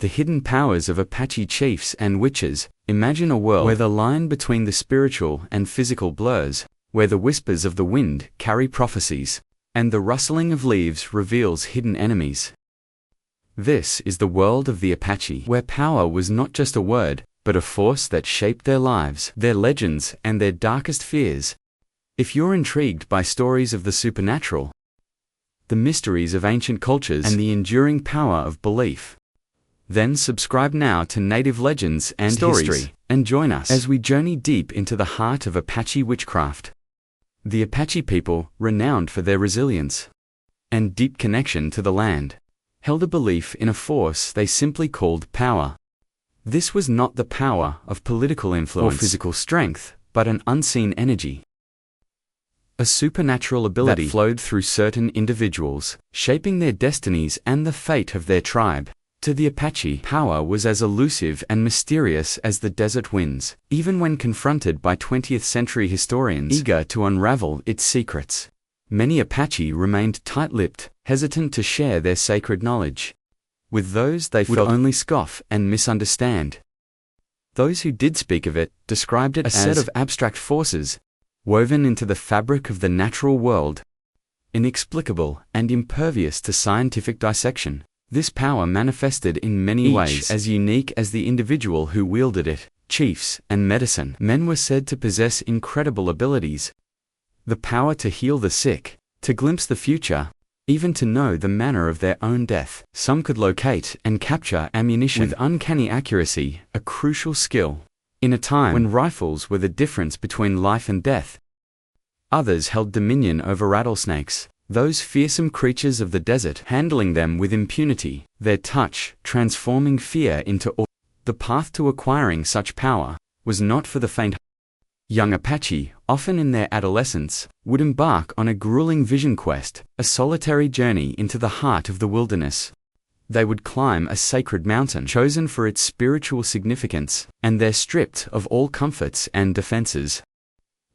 The hidden powers of Apache chiefs and witches. Imagine a world where the line between the spiritual and physical blurs, where the whispers of the wind carry prophecies, and the rustling of leaves reveals hidden enemies. This is the world of the Apache, where power was not just a word, but a force that shaped their lives, their legends, and their darkest fears. If you're intrigued by stories of the supernatural, the mysteries of ancient cultures, and the enduring power of belief, then subscribe now to Native Legends and History, and join us as we journey deep into the heart of Apache witchcraft. The Apache people, renowned for their resilience and deep connection to the land, held a belief in a force they simply called power. This was not the power of political influence or physical strength, but an unseen energy, a supernatural ability that flowed through certain individuals, shaping their destinies and the fate of their tribe. To the Apache, power was as elusive and mysterious as the desert winds, even when confronted by 20th-century historians eager to unravel its secrets. Many Apache remained tight-lipped, hesitant to share their sacred knowledge with those they would only scoff and misunderstand. Those who did speak of it described it as a set of abstract forces woven into the fabric of the natural world, inexplicable and impervious to scientific dissection. This power manifested in many ways as unique as the individual who wielded it. Chiefs and medicine men were said to possess incredible abilities: the power to heal the sick, to glimpse the future, even to know the manner of their own death. Some could locate and capture ammunition with uncanny accuracy, a crucial skill in a time when rifles were the difference between life and death. Others held dominion over rattlesnakes, those fearsome creatures of the desert, handling them with impunity, their touch transforming fear into awe. The path to acquiring such power was not for the faint. Young Apache, often in their adolescence, would embark on a grueling vision quest, a solitary journey into the heart of the wilderness. They would climb a sacred mountain chosen for its spiritual significance, and they're stripped of all comforts and defenses.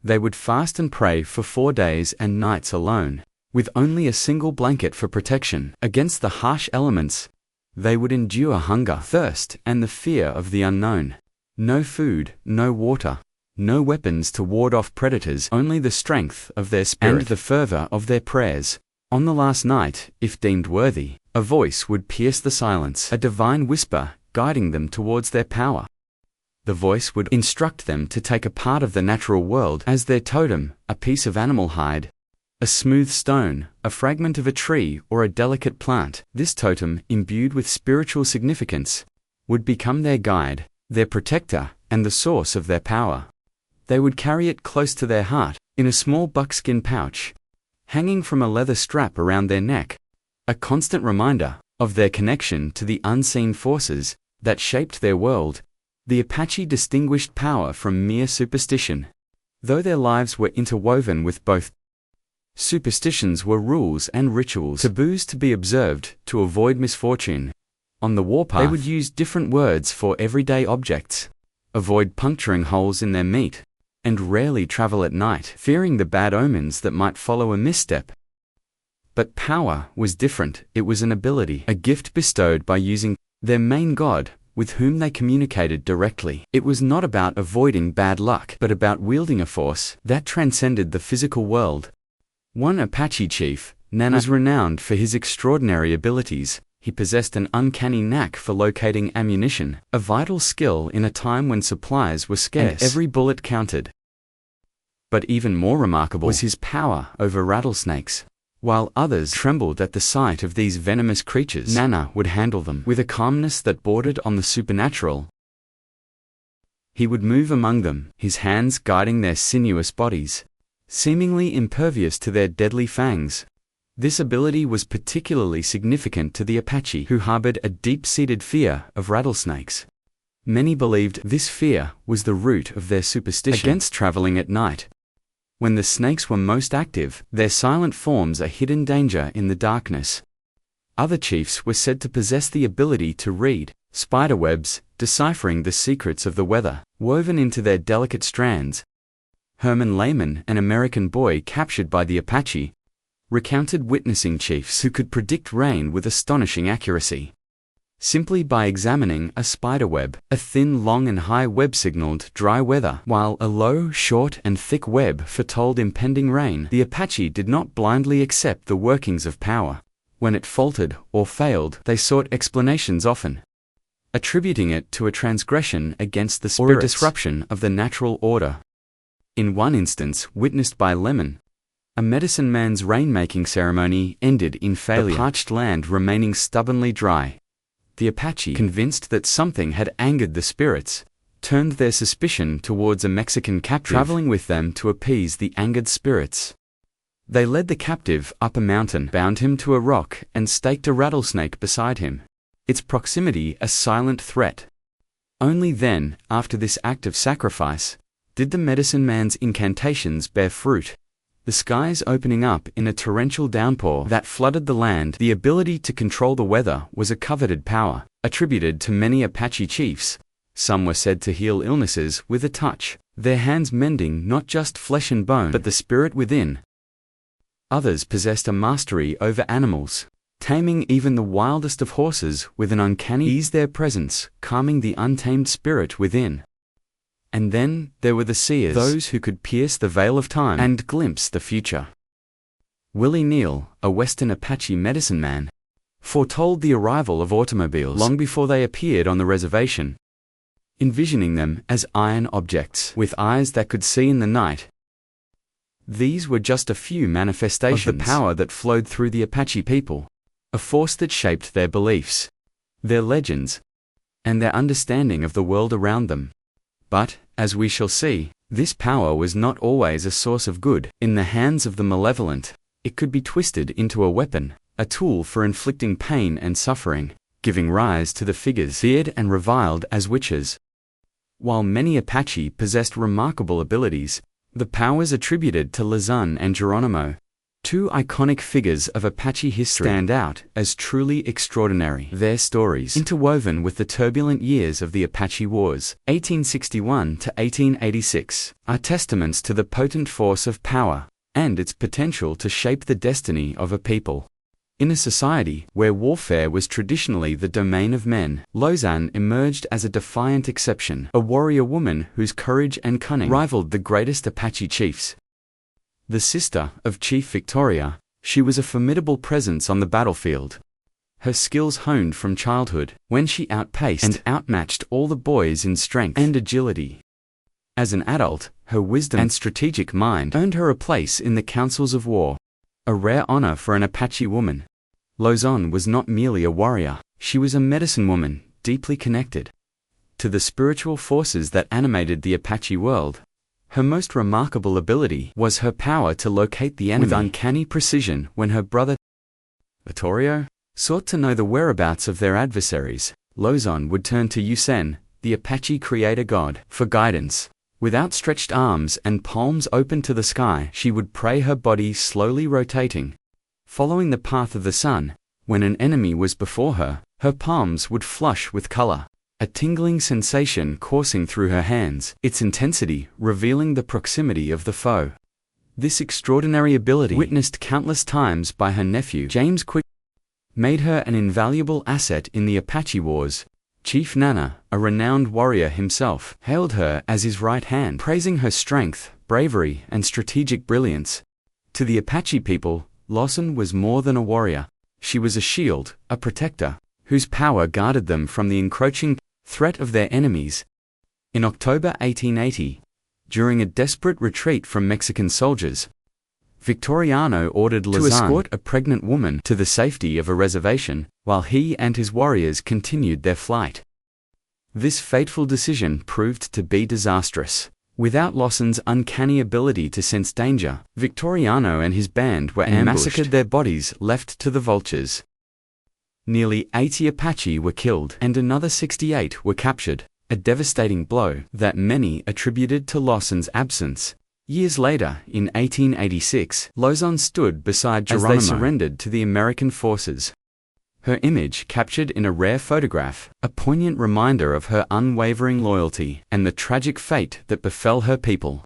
They would fast and pray for 4 days and nights alone, with only a single blanket for protection against the harsh elements. They would endure hunger, thirst, and the fear of the unknown. No food, no water, no weapons to ward off predators, only the strength of their spirit and the fervor of their prayers. On the last night, if deemed worthy, a voice would pierce the silence, a divine whisper guiding them towards their power. The voice would instruct them to take a part of the natural world as their totem, a piece of animal hide, a smooth stone, a fragment of a tree, or a delicate plant. This totem, imbued with spiritual significance, would become their guide, their protector, and the source of their power. They would carry it close to their heart, in a small buckskin pouch, hanging from a leather strap around their neck, a constant reminder of their connection to the unseen forces that shaped their world. The Apache distinguished power from mere superstition. Though their lives were interwoven with both, superstitions were rules and rituals, taboos to be observed to avoid misfortune. On the warpath, they would use different words for everyday objects, avoid puncturing holes in their meat, and rarely travel at night, fearing the bad omens that might follow a misstep. But power was different. It was an ability, a gift bestowed by using their main god, with whom they communicated directly. It was not about avoiding bad luck, but about wielding a force that transcended the physical world. One Apache chief, Nana, was renowned for his extraordinary abilities. He possessed an uncanny knack for locating ammunition, a vital skill in a time when supplies were scarce and every bullet counted. But even more remarkable was his power over rattlesnakes. While others trembled at the sight of these venomous creatures, Nana would handle them with a calmness that bordered on the supernatural. He would move among them, his hands guiding their sinuous bodies, seemingly impervious to their deadly fangs. This ability was particularly significant to the Apache, who harbored a deep-seated fear of rattlesnakes. Many believed this fear was the root of their superstition against traveling at night. When the snakes were most active, their silent forms a hidden danger in the darkness. Other chiefs were said to possess the ability to read spiderwebs, deciphering the secrets of the weather, woven into their delicate strands. Herman Lehman, an American boy captured by the Apache, recounted witnessing chiefs who could predict rain with astonishing accuracy. simply by examining a spiderweb. A thin, long and high web signaled dry weather, while a low, short and thick web foretold impending rain. The Apache did not blindly accept the workings of power. When it faltered or failed, they sought explanations, often attributing it to a transgression against the spirits or a disruption of the natural order. In one instance, witnessed by Lemon, a medicine man's rainmaking ceremony ended in failure, the parched land remaining stubbornly dry. The Apache, convinced that something had angered the spirits, turned their suspicion towards a Mexican captive, traveling with them to appease the angered spirits. They led the captive up a mountain, bound him to a rock, and staked a rattlesnake beside him, its proximity a silent threat. Only then, after this act of sacrifice, did the medicine man's incantations bear fruit. The skies opening up in a torrential downpour that flooded the land. The ability to control the weather was a coveted power, attributed to many Apache chiefs. Some were said to heal illnesses with a touch, their hands mending not just flesh and bone, but the spirit within. Others possessed a mastery over animals, taming even the wildest of horses with an uncanny ease, their presence calming the untamed spirit within. And then there were the seers, those who could pierce the veil of time and glimpse the future. Willie Neal, a Western Apache medicine man, foretold the arrival of automobiles long before they appeared on the reservation, envisioning them as iron objects with eyes that could see in the night. These were just a few manifestations of the power that flowed through the Apache people, a force that shaped their beliefs, their legends, and their understanding of the world around them. But, as we shall see, this power was not always a source of good. In the hands of the malevolent, it could be twisted into a weapon, a tool for inflicting pain and suffering, giving rise to the figures feared and reviled as witches. While many Apache possessed remarkable abilities, the powers attributed to Lazan and Geronimo, two iconic figures of Apache history, stand out as truly extraordinary. Their stories, interwoven with the turbulent years of the Apache Wars, 1861 to 1886, are testaments to the potent force of power and its potential to shape the destiny of a people. In a society where warfare was traditionally the domain of men, Lausanne emerged as a defiant exception, a warrior woman whose courage and cunning rivaled the greatest Apache chiefs. The sister of Chief Victoria, she was a formidable presence on the battlefield. Her skills honed from childhood, when she outpaced and outmatched all the boys in strength and agility. As an adult, her wisdom and strategic mind earned her a place in the councils of war, a rare honor for an Apache woman. Lausanne was not merely a warrior, she was a medicine woman, deeply connected to the spiritual forces that animated the Apache world. Her most remarkable ability was her power to locate the enemy with uncanny precision. When her brother, Vittorio, sought to know the whereabouts of their adversaries, Lausanne would turn to Usen, the Apache creator god, for guidance. With outstretched arms and palms open to the sky, she would pray, her body slowly rotating, following the path of the sun. When an enemy was before her, her palms would flush with color, a tingling sensation coursing through her hands, its intensity revealing the proximity of the foe. This extraordinary ability, witnessed countless times by her nephew James Quick, made her an invaluable asset in the Apache Wars. Chief Nana, a renowned warrior himself, hailed her as his right hand, praising her strength, bravery, and strategic brilliance. To the Apache people, Lausanne was more than a warrior. She was a shield, a protector, whose power guarded them from the encroaching threat of their enemies. In October 1880, during a desperate retreat from Mexican soldiers, Victoriano ordered Lausanne to escort a pregnant woman to the safety of a reservation, while he and his warriors continued their flight. This fateful decision proved to be disastrous. Without Lausanne's uncanny ability to sense danger, Victoriano and his band were ambushed, massacred, their bodies left to the vultures. Nearly 80 Apache were killed, and another 68 were captured, a devastating blow that many attributed to Lausanne's absence. Years later, in 1886, Lausanne stood beside Geronimo as they surrendered to the American forces. Her image captured in a rare photograph, a poignant reminder of her unwavering loyalty and the tragic fate that befell her people.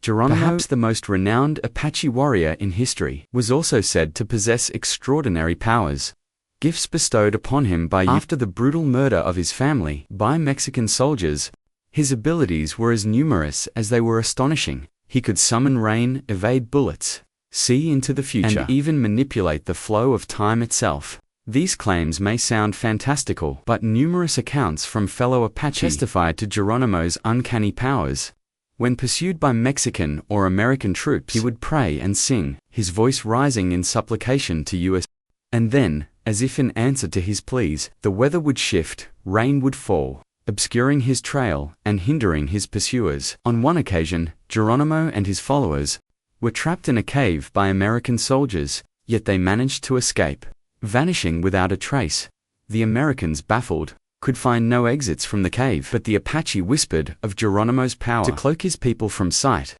Geronimo, perhaps the most renowned Apache warrior in history, was also said to possess extraordinary powers. gifts bestowed upon him after the brutal murder of his family by Mexican soldiers. His abilities were as numerous as they were astonishing. He could summon rain, evade bullets, see into the future, and even manipulate the flow of time itself. These claims may sound fantastical, but numerous accounts from fellow Apache testify to Geronimo's uncanny powers. When pursued by Mexican or American troops, he would pray and sing, his voice rising in supplication to U.S. And then, as if in answer to his pleas, the weather would shift, rain would fall, obscuring his trail and hindering his pursuers. On one occasion, Geronimo and his followers were trapped in a cave by American soldiers, yet they managed to escape, vanishing without a trace. The Americans, baffled, could find no exits from the cave, but the Apache whispered of Geronimo's power to cloak his people from sight.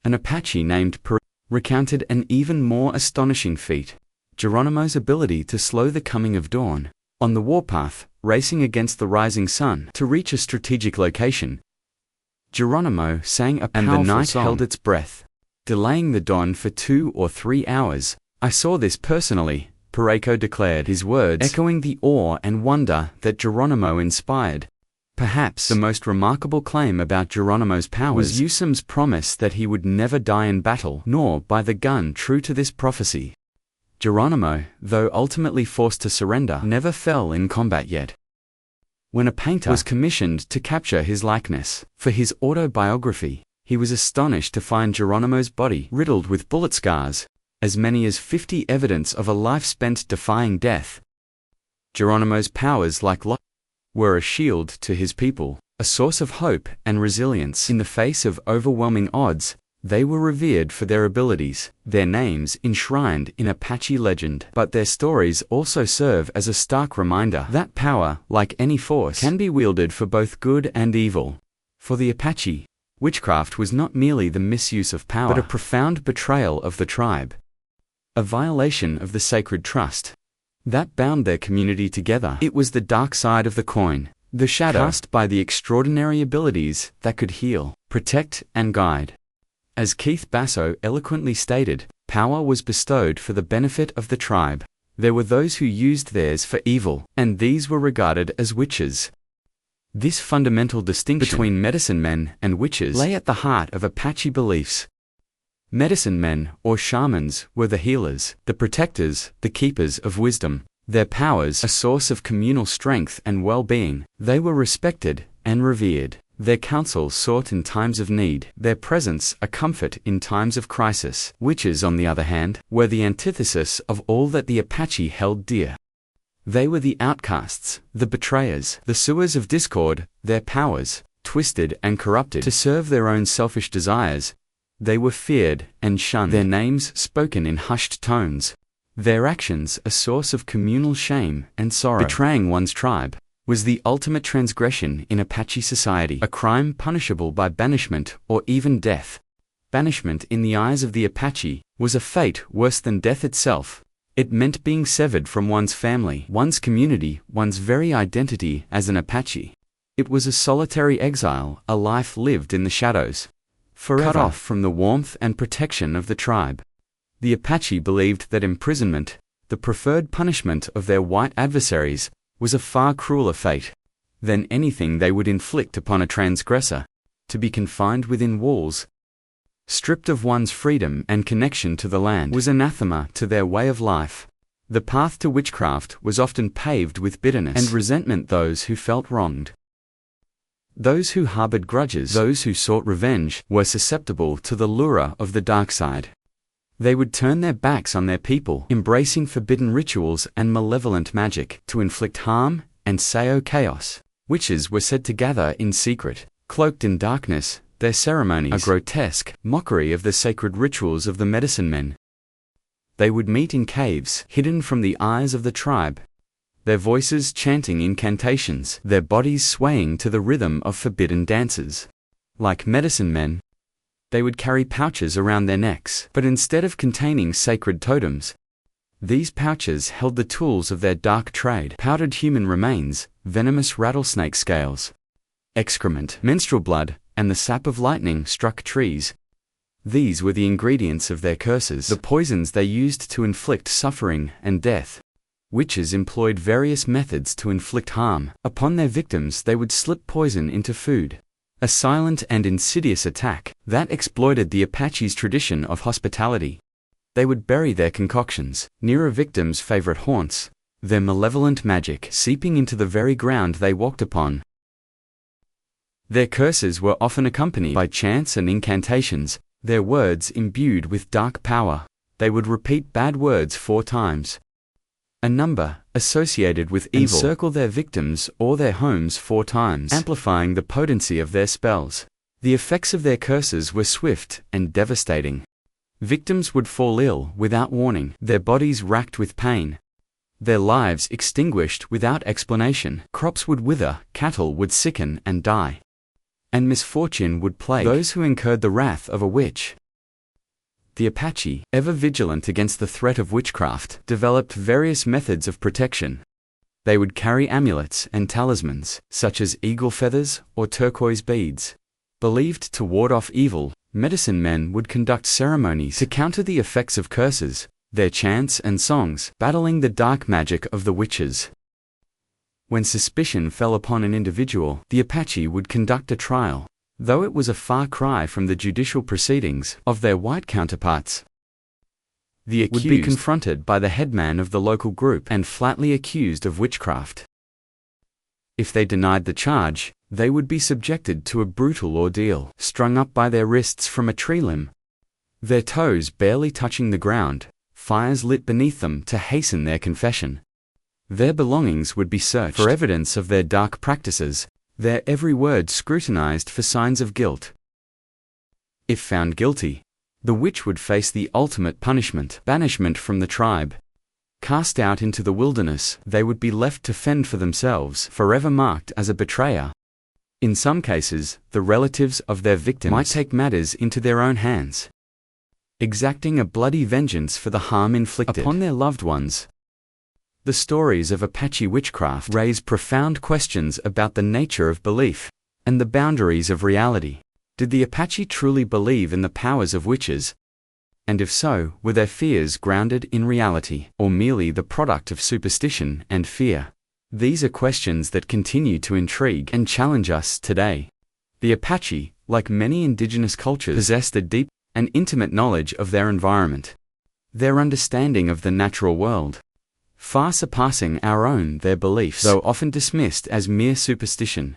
An Apache named Per recounted an even more astonishing feat: Geronimo's ability to slow the coming of dawn. On the warpath, racing against the rising sun to reach a strategic location, Geronimo sang a powerful song, and the night held its breath, delaying the dawn for 2 or 3 hours. "I saw this personally," Pareco declared, his words echoing the awe and wonder that Geronimo inspired. Perhaps the most remarkable claim about Geronimo's powers was Usam's promise that he would never die in battle, nor by the gun. True to this prophecy, Geronimo, though ultimately forced to surrender, never fell in combat yet. When a painter was commissioned to capture his likeness for his autobiography, he was astonished to find Geronimo's body riddled with bullet scars, as many as 50, evidence of a life spent defying death. Geronimo's powers, like Lot, were a shield to his people, a source of hope and resilience. In the face of overwhelming odds, they were revered for their abilities, their names enshrined in Apache legend. But their stories also serve as a stark reminder that power, like any force, can be wielded for both good and evil. For the Apache, witchcraft was not merely the misuse of power, but a profound betrayal of the tribe, a violation of the sacred trust that bound their community together. It was the dark side of the coin, the shadow cast by the extraordinary abilities that could heal, protect, and guide. As Keith Basso eloquently stated, power was bestowed for the benefit of the tribe. There were those who used theirs for evil, and these were regarded as witches. This fundamental distinction between medicine men and witches lay at the heart of Apache beliefs. Medicine men, or shamans, were the healers, the protectors, the keepers of wisdom. Their powers a source of communal strength and well-being. They were respected and revered. Their counsel sought in times of need, their presence a comfort in times of crisis. Witches, on the other hand, were the antithesis of all that the Apache held dear. They were the outcasts, the betrayers, the sewers of discord. Their powers, twisted and corrupted to serve their own selfish desires, they were feared and shunned, their names spoken in hushed tones, their actions a source of communal shame and sorrow. Betraying one's tribe was the ultimate transgression in Apache society, a crime punishable by banishment or even death. Banishment, in the eyes of the Apache, was a fate worse than death itself. It meant being severed from one's family, one's community, one's very identity as an Apache. It was a solitary exile, a life lived in the shadows, forever cut off from the warmth and protection of the tribe. The Apache believed that imprisonment, the preferred punishment of their white adversaries, was a far crueler fate than anything they would inflict upon a transgressor. To be confined within walls, stripped of one's freedom and connection to the land, was anathema to their way of life. The path to witchcraft was often paved with bitterness and resentment. Those who felt wronged, those who harbored grudges, those who sought revenge, were susceptible to the lure of the dark side. They would turn their backs on their people, embracing forbidden rituals and malevolent magic to inflict harm and sow chaos. Witches were said to gather in secret, cloaked in darkness, their ceremonies a grotesque mockery of the sacred rituals of the medicine men. They would meet in caves, hidden from the eyes of the tribe, their voices chanting incantations, their bodies swaying to the rhythm of forbidden dances. Like medicine men, they would carry pouches around their necks, but instead of containing sacred totems, these pouches held the tools of their dark trade: powdered human remains, venomous rattlesnake scales, excrement, menstrual blood, and the sap of lightning-struck trees. These were the ingredients of their curses, the poisons they used to inflict suffering and death. Witches employed various methods to inflict harm. Upon their victims, they would slip poison into food. A silent and insidious attack that exploited the Apache's tradition of hospitality. They would bury their concoctions near a victim's favorite haunts, their malevolent magic seeping into the very ground they walked upon. Their curses were often accompanied by chants and incantations, their words imbued with dark power. They would repeat bad words 4 times, a number associated with evil, and circle their victims or their homes 4 times, amplifying the potency of their spells. The effects of their curses were swift and devastating. Victims would fall ill without warning, their bodies racked with pain, their lives extinguished without explanation. Crops would wither, cattle would sicken and die, and misfortune would plague those who incurred the wrath of a witch. The Apache, ever vigilant against the threat of witchcraft, developed various methods of protection. They would carry amulets and talismans, such as eagle feathers or turquoise beads. Believed to ward off evil, medicine men would conduct ceremonies to counter the effects of curses, their chants and songs battling the dark magic of the witches. When suspicion fell upon an individual, the Apache would conduct a trial, though it was a far cry from the judicial proceedings of their white counterparts. The accused would be confronted by the headman of the local group and flatly accused of witchcraft. If they denied the charge, they would be subjected to a brutal ordeal, strung up by their wrists from a tree limb, their toes barely touching the ground, fires lit beneath them to hasten their confession. Their belongings would be searched for evidence of their dark practices, their every word scrutinized for signs of guilt. If found guilty, the witch would face the ultimate punishment, banishment from the tribe. Cast out into the wilderness, they would be left to fend for themselves, forever marked as a betrayer. In some cases, the relatives of their victims might take matters into their own hands, exacting a bloody vengeance for the harm inflicted upon their loved ones. The stories of Apache witchcraft raise profound questions about the nature of belief and the boundaries of reality. Did the Apache truly believe in the powers of witches? And if so, were their fears grounded in reality, or merely the product of superstition and fear? These are questions that continue to intrigue and challenge us today. The Apache, like many indigenous cultures, possessed a deep and intimate knowledge of their environment. Their understanding of the natural world, far surpassing our own, their beliefs, though often dismissed as mere superstition,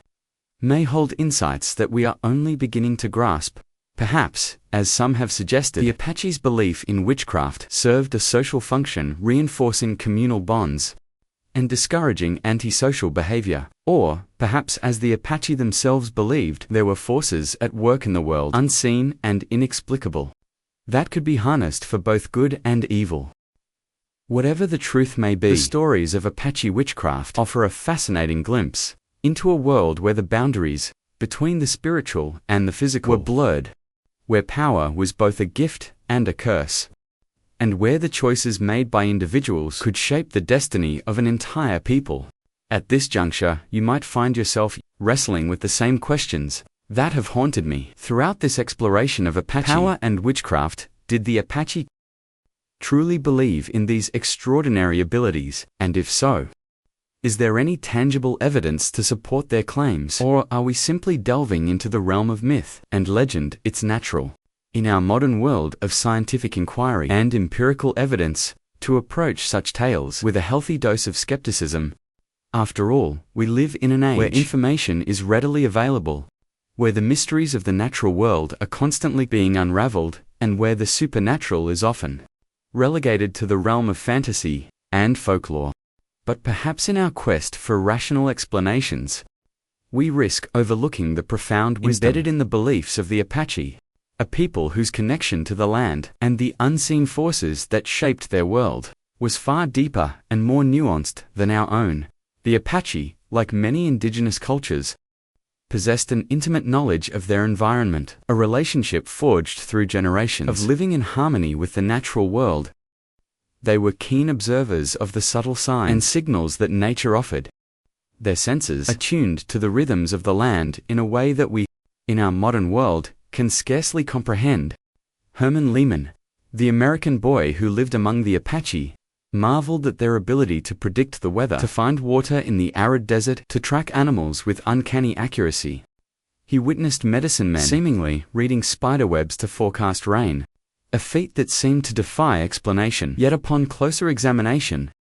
may hold insights that we are only beginning to grasp. Perhaps, as some have suggested, the Apache's belief in witchcraft served a social function, reinforcing communal bonds and discouraging antisocial behavior. Or, perhaps as the Apache themselves believed, there were forces at work in the world, unseen and inexplicable, that could be harnessed for both good and evil. Whatever the truth may be, the stories of Apache witchcraft offer a fascinating glimpse into a world where the boundaries between the spiritual and the physical were blurred, where power was both a gift and a curse, and where the choices made by individuals could shape the destiny of an entire people. At this juncture, you might find yourself wrestling with the same questions that have haunted me throughout this exploration of Apache power and witchcraft. Did the Apache truly believe in these extraordinary abilities, and if so, is there any tangible evidence to support their claims, or are we simply delving into the realm of myth and legend? It's natural, in our modern world of scientific inquiry and empirical evidence, to approach such tales with a healthy dose of skepticism. After all, we live in an age where information is readily available, where the mysteries of the natural world are constantly being unraveled, and where the supernatural is often relegated to the realm of fantasy and folklore. But perhaps in our quest for rational explanations, we risk overlooking the profound wisdom embedded in the beliefs of the Apache, a people whose connection to the land and the unseen forces that shaped their world was far deeper and more nuanced than our own. The Apache, like many indigenous cultures, possessed an intimate knowledge of their environment, a relationship forged through generations of living in harmony with the natural world. They were keen observers of the subtle signs and signals that nature offered, their senses attuned to the rhythms of the land in a way that we, in our modern world, can scarcely comprehend. Herman Lehman, the American boy who lived among the Apache, marveled at their ability to predict the weather, to find water in the arid desert, to track animals with uncanny accuracy. He witnessed medicine men seemingly reading spiderwebs to forecast rain, a feat that seemed to defy explanation. Yet upon closer examination,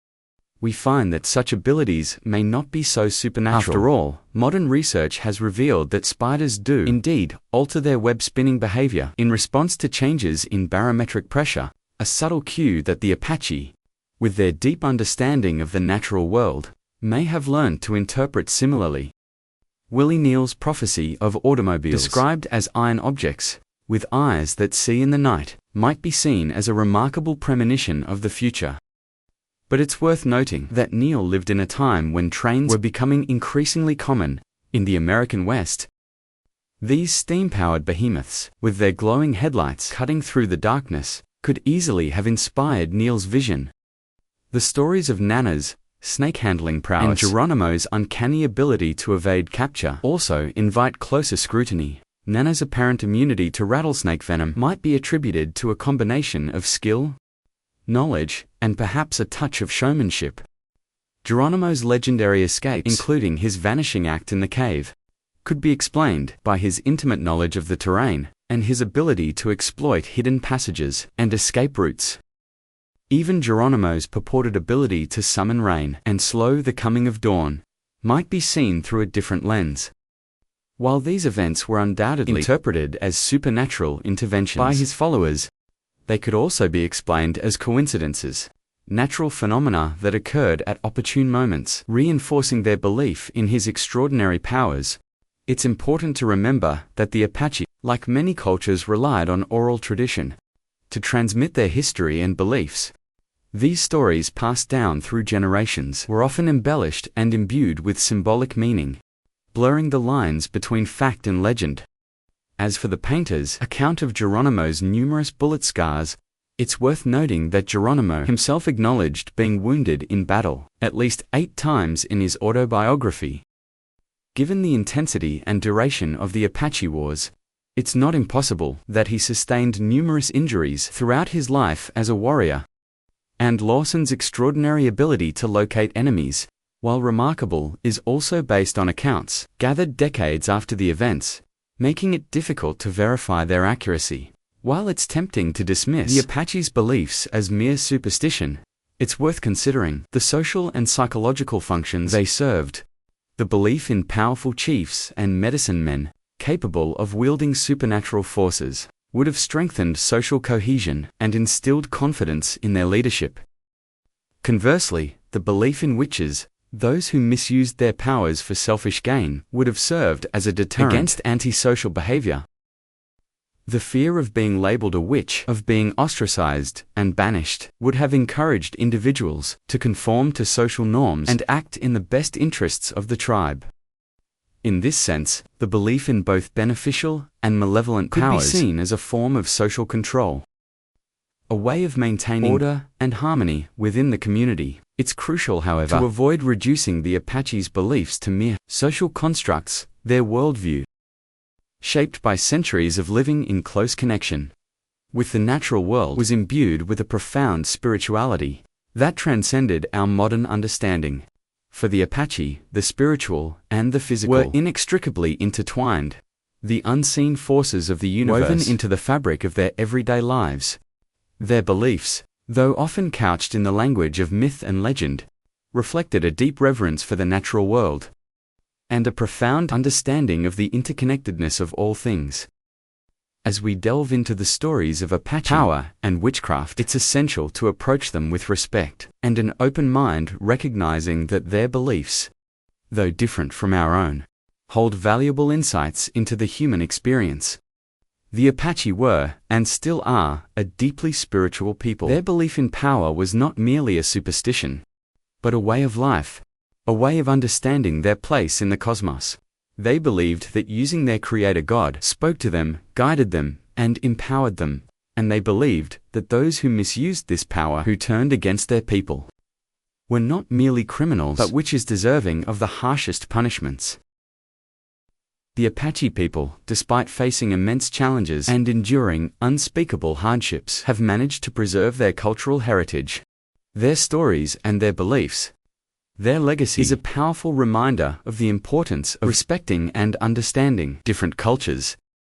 we find that such abilities may not be so supernatural. After all, modern research has revealed that spiders do indeed alter their web-spinning behavior in response to changes in barometric pressure, a subtle cue that the Apache, with their deep understanding of the natural world, may have learned to interpret similarly. Willie Neal's prophecy of automobiles, described as iron objects with eyes that see in the night, might be seen as a remarkable premonition of the future. But it's worth noting that Neal lived in a time when trains were becoming increasingly common in the American West. These steam-powered behemoths, with their glowing headlights cutting through the darkness, could easily have inspired Neal's vision. The stories of Nana's snake-handling prowess and Geronimo's uncanny ability to evade capture also invite closer scrutiny. Nana's apparent immunity to rattlesnake venom might be attributed to a combination of skill, knowledge, and perhaps a touch of showmanship. Geronimo's legendary escapes, including his vanishing act in the cave, could be explained by his intimate knowledge of the terrain and his ability to exploit hidden passages and escape routes. Even Geronimo's purported ability to summon rain and slow the coming of dawn might be seen through a different lens. While these events were undoubtedly interpreted as supernatural interventions by his followers, they could also be explained as coincidences, natural phenomena that occurred at opportune moments, reinforcing their belief in his extraordinary powers. It's important to remember that the Apache, like many cultures, relied on oral tradition to transmit their history and beliefs. These stories, passed down through generations, were often embellished and imbued with symbolic meaning, blurring the lines between fact and legend. As for the painter's account of Geronimo's numerous bullet scars, it's worth noting that Geronimo himself acknowledged being wounded in battle at least 8 times in his autobiography. Given the intensity and duration of the Apache Wars, it's not impossible that he sustained numerous injuries throughout his life as a warrior. And Lawson's extraordinary ability to locate enemies, while remarkable, is also based on accounts gathered decades after the events, making it difficult to verify their accuracy. While it's tempting to dismiss the Apache's beliefs as mere superstition, it's worth considering the social and psychological functions they served. The belief in powerful chiefs and medicine men capable of wielding supernatural forces would have strengthened social cohesion and instilled confidence in their leadership. Conversely, the belief in witches, those who misused their powers for selfish gain, would have served as a deterrent against antisocial behavior. The fear of being labeled a witch, of being ostracized and banished, would have encouraged individuals to conform to social norms and act in the best interests of the tribe. In this sense, the belief in both beneficial and malevolent powers could be seen as a form of social control, a way of maintaining order and harmony within the community. It's crucial, however, to avoid reducing the Apache's beliefs to mere social constructs. Their worldview, shaped by centuries of living in close connection with the natural world, was imbued with a profound spirituality that transcended our modern understanding. For the Apache, the spiritual and the physical were inextricably intertwined, the unseen forces of the universe woven into the fabric of their everyday lives. Their beliefs, though often couched in the language of myth and legend, reflected a deep reverence for the natural world and a profound understanding of the interconnectedness of all things. As we delve into the stories of Apache power and witchcraft, it's essential to approach them with respect and an open mind, recognizing that their beliefs, though different from our own, hold valuable insights into the human experience. The Apache were, and still are, a deeply spiritual people. Their belief in power was not merely a superstition, but a way of life, a way of understanding their place in the cosmos. They believed that using their creator God spoke to them, guided them, and empowered them, and they believed that those who misused this power, who turned against their people, were not merely criminals, but witches deserving of the harshest punishments. The Apache people, despite facing immense challenges and enduring unspeakable hardships, have managed to preserve their cultural heritage. Their stories and their beliefs, their legacy, is a powerful reminder of the importance of respecting and understanding different cultures,